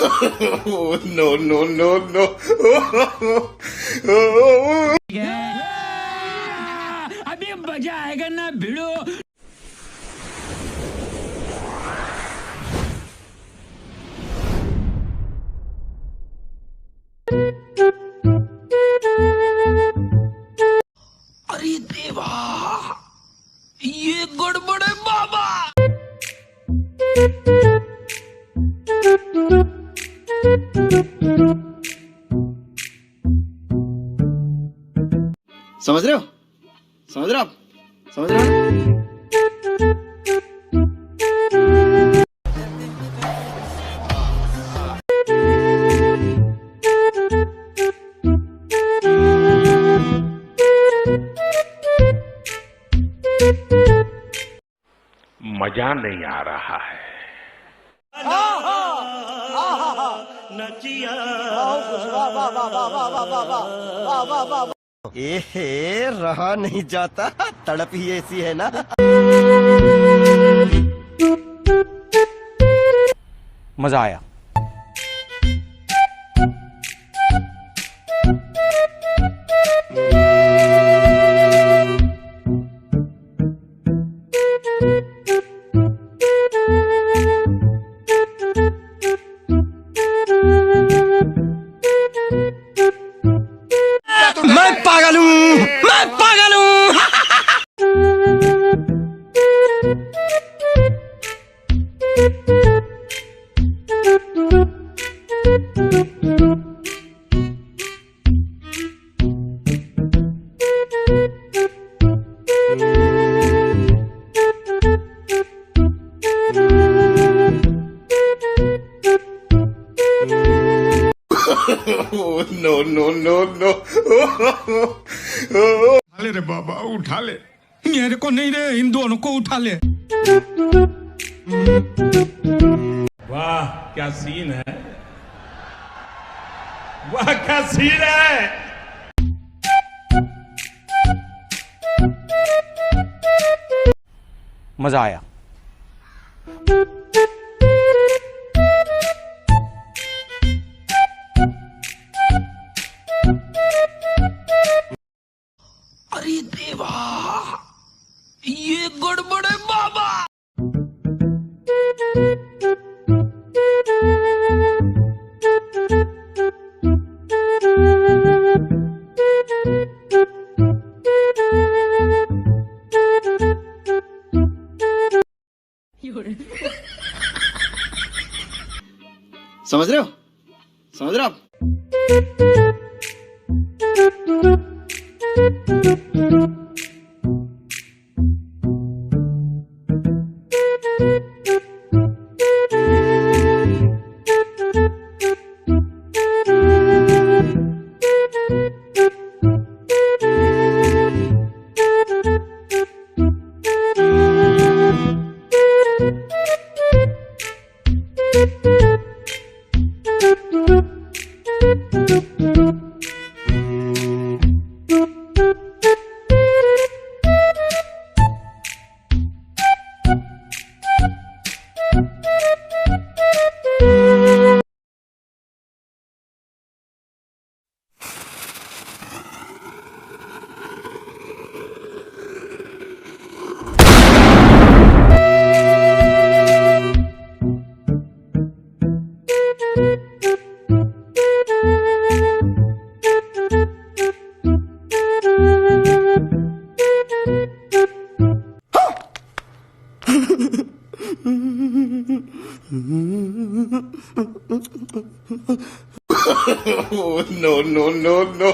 Oh, no, no, no, no. अभी मजा आएगा ना भिड़ो। अरे देवा, ये गड़बड़ है बाबा। समझ रहे हो? समझ रहे हो आप? समझ रहे हो? मजा नहीं आ रहा है। एहे, रहा नहीं जाता, तड़प ही ऐसी है ना। मजा आया। मैं पागल हूँ, मैं पागल हूँ। Oh, no, no, no, no. उठा ले रे बाबा, उठा ले। मेरे को नहीं रे, इन दोनों को उठा ले। वाह क्या सीन है, वाह क्या सीन है। मजा आया। अरे देवा, ये गड़बड़ है बाबा। समझ रहे हो? समझ रहे हो आप? Oh, no, no, no, no.